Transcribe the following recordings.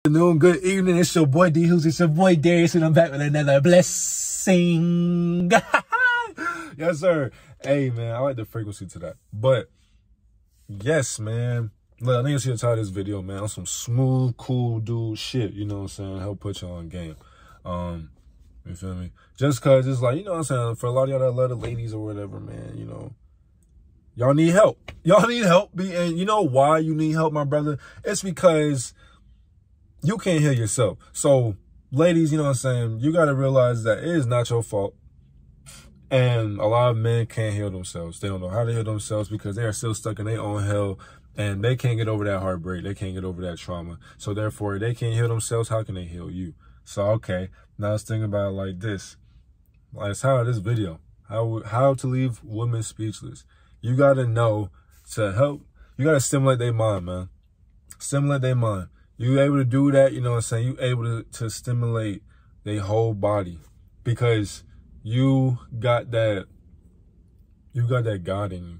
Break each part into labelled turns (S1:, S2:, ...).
S1: Good evening. It's your boy D Who's. It's your boy Darius, and I'm back with another blessing. Yes, sir. Hey, man, I like the frequency to that. But yes, man. Look, I think you see the title of this video, man. On some smooth, cool dude shit. You know what I'm saying? Help put you on game. You feel me? Just cause it's like, you know what I'm saying? For a lot of y'all that love the ladies or whatever, man, you know, y'all need help. Y'all need help. And you know why you need help, my brother? It's because you can't heal yourself. So, ladies, you know what I'm saying? You got to realize that it is not your fault. And a lot of men can't heal themselves. They don't know how to heal themselves because they are still stuck in their own hell. And they can't get over that heartbreak. They can't get over that trauma. So, therefore, they can't heal themselves. How can they heal you? So, okay. Now, let's think about it like this. Like, it's how this video. How to leave women speechless. You got to know to help. You got to stimulate their mind, man. Stimulate their mind. You able to do that, you know what I'm saying? You able to stimulate their whole body because you got that God in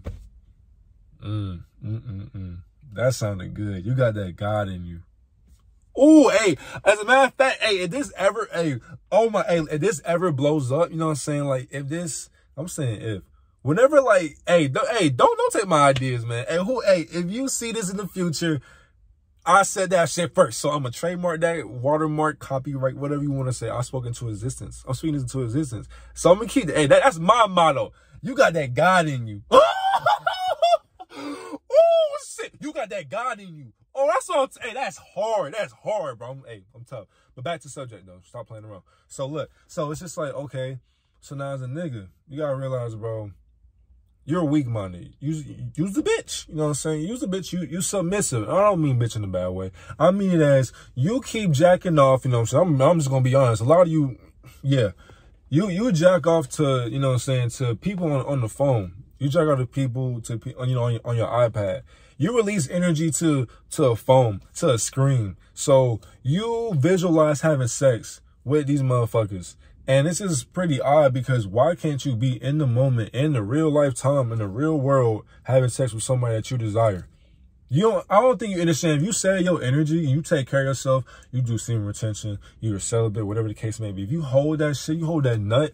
S1: you. That sounded good. You got that God in you. Oh, hey, as a matter of fact, hey, if this ever, if this ever blows up, you know what I'm saying? Like, whenever, like, don't take my ideas, man. If you see this in the future, I said that shit first, so I'm gonna trademark that, watermark, copyright, whatever you want to say. I spoke into existence. I'm speaking into existence. So I'm gonna keep that. Hey, that's my motto. You got that God in you. Oh shit, you got that God in you. Oh, that's all. Hey, that's hard. That's hard, bro. I'm tough. But back to subject though. Stop playing around. So look, so it's just like, okay. So now as a nigga, you gotta realize, bro, you're weak-minded. Use the bitch. You know what I'm saying? Use the bitch. You submissive. I don't mean bitch in a bad way. I mean it as you keep jacking off, you know what I'm saying? I'm just going to be honest. A lot of you, yeah, you jack off to, you know what I'm saying, to people on the phone. You jack off to people, you know, on your iPad. You release energy to a phone, to a screen. So you visualize having sex with these motherfuckers. And this is pretty odd because why can't you be in the moment, in the real lifetime, in the real world, having sex with somebody that you desire? I don't think you understand. If you save your energy and you take care of yourself, you do semen retention, you're celibate, whatever the case may be. If you hold that shit, you hold that nut,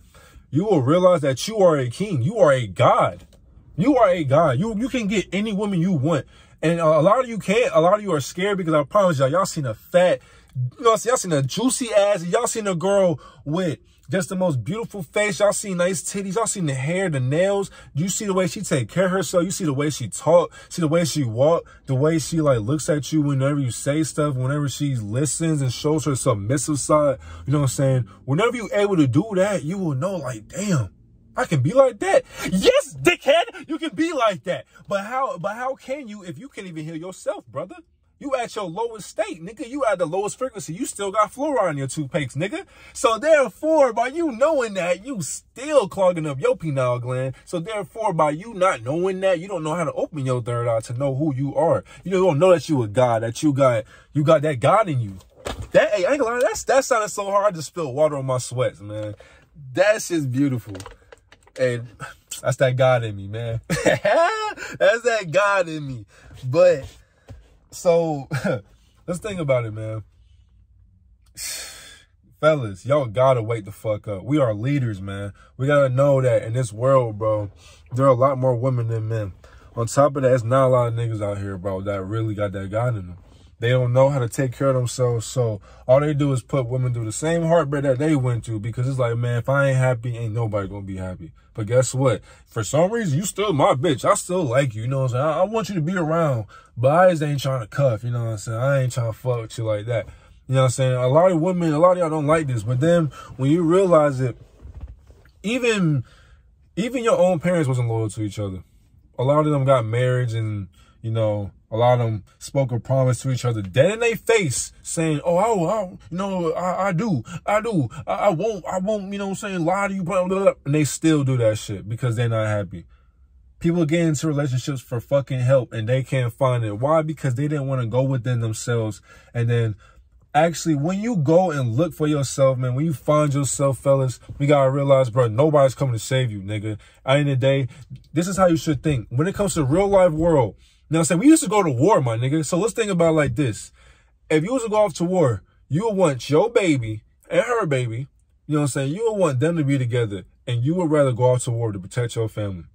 S1: you will realize that you are a king. You are a god. You are a god. You can get any woman you want. And a lot of you can't. A lot of you are scared because I promise y'all seen a fat, you know, y'all seen a juicy ass, y'all seen a girl with just the most beautiful face. Y'all see nice titties. Y'all seen the hair, the nails. You see the way she take care of herself. You see the way she talk. See the way she walk. The way she like looks at you whenever you say stuff. Whenever she listens and shows her submissive side. You know what I'm saying? Whenever you able to do that, you will know like, damn, I can be like that. Yes, dickhead, you can be like that. But how can you if you can't even heal yourself, brother? You at your lowest state, nigga. You at the lowest frequency. You still got fluoride in your toothpaste, nigga. So therefore, by you knowing that, you still clogging up your pineal gland. So therefore, by you not knowing that, you don't know how to open your third eye to know who you are. You don't know that you a God, that you got that God in you. That, hey, I ain't gonna lie, that sounded so hard. I just spilled water on my sweats, man. That shit's beautiful. Hey, that's that God in me, man. That's that God in me. But so, let's think about it, man. Fellas, y'all gotta wake the fuck up. We are leaders, man. We gotta know that in this world, bro, there are a lot more women than men. On top of that, it's not a lot of niggas out here, bro, that really got that God in them. They don't know how to take care of themselves, so all they do is put women through the same heartbreak that they went through because it's like, man, if I ain't happy, ain't nobody gonna be happy. But guess what? For some reason, you still my bitch. I still like you, you know what I'm saying? I want you to be around, but I just ain't trying to cuff, you know what I'm saying? I ain't trying to fuck with you like that. You know what I'm saying? A lot of women, a lot of y'all don't like this, but then when you realize it, even your own parents wasn't loyal to each other. A lot of them got married and, you know, a lot of them spoke a promise to each other dead in their face saying, oh, you know, I won't, you know what I'm saying, lie to you, blah, blah, blah. And they still do that shit because they're not happy. People get into relationships for fucking help and they can't find it. Why? Because they didn't want to go within themselves. And then actually, when you go and look for yourself, man, when you find yourself, fellas, we got to realize, bro, nobody's coming to save you, nigga. At the end of the day, this is how you should think. When it comes to real life world, you know what I'm saying? We used to go to war, my nigga. So let's think about it like this. if you was to go off to war, you would want your baby and her baby, you know what I'm saying? You would want them to be together, and you would rather go off to war to protect your family.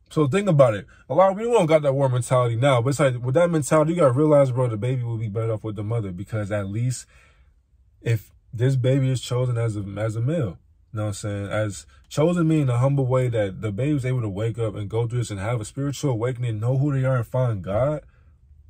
S1: So think about it. A lot of people don't got that war mentality now, but it's like with that mentality, you got to realize, bro, the baby will be better off with the mother, because at least if this baby is chosen as a male, you know what I'm saying? As chosen meaning a humble way that the baby's able to wake up and go through this and have a spiritual awakening, know who they are and find God,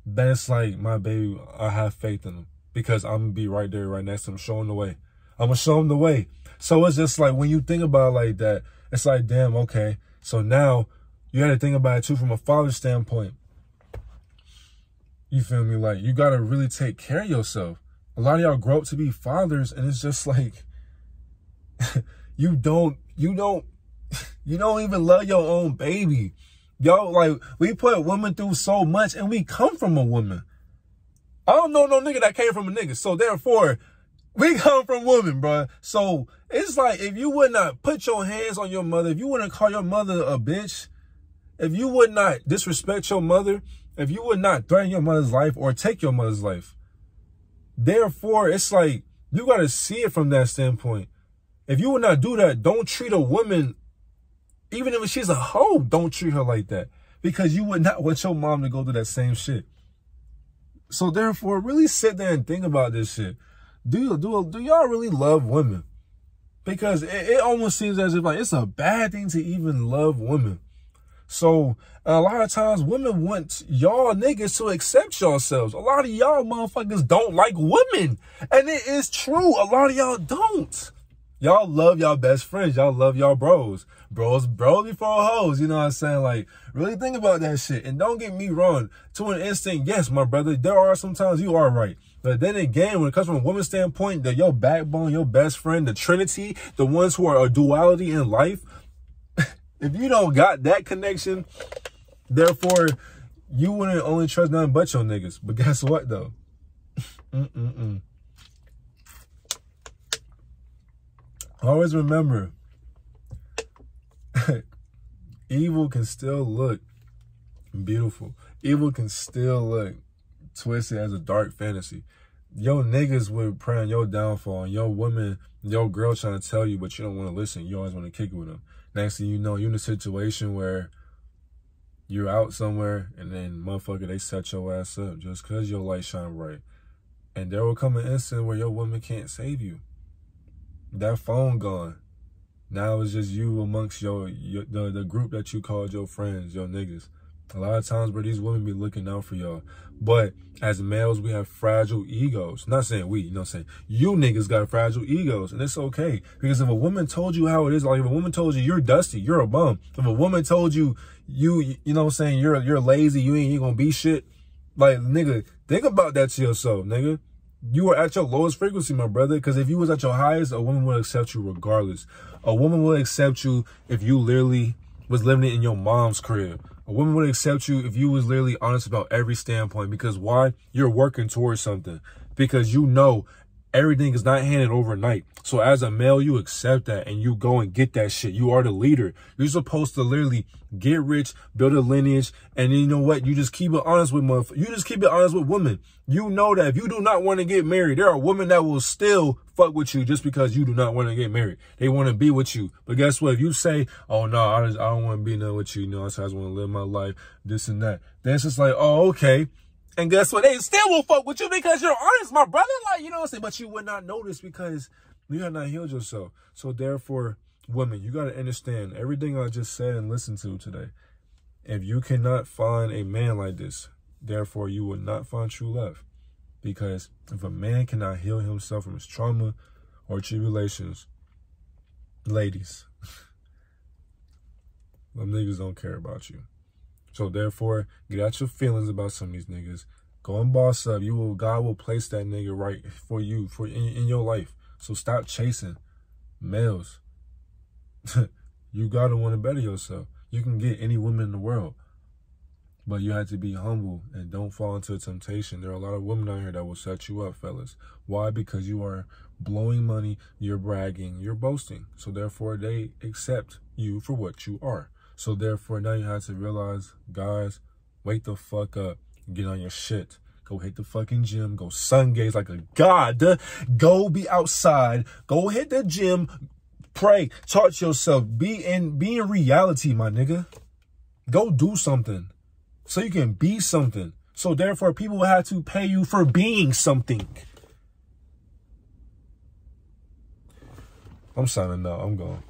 S1: then it's like, my baby, I have faith in them, because I'm going to be right there, right next to them, showing the way. I'm going to show them the way. So it's just like, when you think about it like that, it's like, damn, okay. So now you got to think about it too from a father's standpoint. You feel me? Like, you got to really take care of yourself. A lot of y'all grow up to be fathers, and it's just like, you don't even love your own baby. Yo, like, we put women through so much, and we come from a woman. I don't know no nigga that came from a nigga. So therefore, we come from women, bro. So it's like, if you would not put your hands on your mother, if you wouldn't call your mother a bitch, if you would not disrespect your mother, if you would not threaten your mother's life or take your mother's life, therefore, it's like, you got to see it from that standpoint. If you would not do that, don't treat a woman, even if she's a hoe, don't treat her like that, because you would not want your mom to go through that same shit. So therefore, really sit there and think about this shit. Do y'all really love women? Because it almost seems as if like it's a bad thing to even love women. So a lot of times women want y'all niggas to accept yourselves. A lot of y'all motherfuckers don't like women. And it is true. A lot of y'all don't. Y'all love y'all best friends. Y'all love y'all bros. Bros before hoes. You know what I'm saying? Like, really think about that shit. And don't get me wrong. To an instinct, yes, my brother, there are sometimes you are right. But then again, when it comes from a woman's standpoint, that your backbone, your best friend, the trinity, the ones who are a duality in life, if you don't got that connection, therefore, you wouldn't only trust nothing but your niggas. But guess what, though? Always remember, evil can still look beautiful. Evil can still look twisted as a dark fantasy. Your niggas would pray on your downfall, and your woman, your girl trying to tell you, but you don't want to listen. You always want to kick it with them. Next thing you know, you're in a situation where you're out somewhere, and then motherfucker, they set your ass up just because your light shine bright. And there will come an instant where your woman can't save you. That phone gone. Now it's just you amongst the group that you called your friends, your niggas. A lot of times, bro, these women be looking out for y'all. But as males, we have fragile egos. Not saying we, you know what I'm saying? You niggas got fragile egos, and it's okay. Because if a woman told you how it is, like if a woman told you you're dusty, you're a bum. If a woman told you, you know what I'm saying, you're lazy, you ain't gonna be shit. Like, nigga, think about that to yourself, nigga. You are at your lowest frequency, my brother, because if you was at your highest, a woman would accept you regardless. A woman would accept you if you literally was living in your mom's crib. A woman would accept you if you was literally honest about every standpoint. Because why? You're working towards something. Because you know everything is not handed overnight. So as a male, you accept that and you go and get that shit. You are the leader. You're supposed to literally get rich, build a lineage, and then you know what? You just keep it honest with motherfuckers. You just keep it honest with women. You know that if you do not want to get married, there are women that will still fuck with you just because you do not want to get married. They want to be with you. But guess what? If you say, oh no, I don't want to be none with you, you know, I just want to live my life, this and that, then it's just like, oh, okay. And guess what? They still will fuck with you because you're honest, my brother. Like, you know what I'm saying? But you would not notice because you have not healed yourself. So therefore, women, you got to understand everything I just said and listened to today. If you cannot find a man like this, therefore you will not find true love. Because if a man cannot heal himself from his trauma or tribulations, ladies, them niggas don't care about you. So therefore, get out your feelings about some of these niggas. Go and boss up. God will place that nigga right for you, in your life. So stop chasing males. You gotta want to better yourself. You can get any woman in the world, but you have to be humble and don't fall into temptation. There are a lot of women out here that will set you up, fellas. Why? Because you are blowing money, you're bragging, you're boasting. So therefore, they accept you for what you are. So therefore, now you have to realize, guys, wake the fuck up. Get on your shit. Go hit the fucking gym. Go sun gaze like a god. Go be outside. Go hit the gym. Pray. Talk to yourself. Be in reality, my nigga. Go do something so you can be something. So therefore, people will have to pay you for being something. I'm signing out. I'm gone.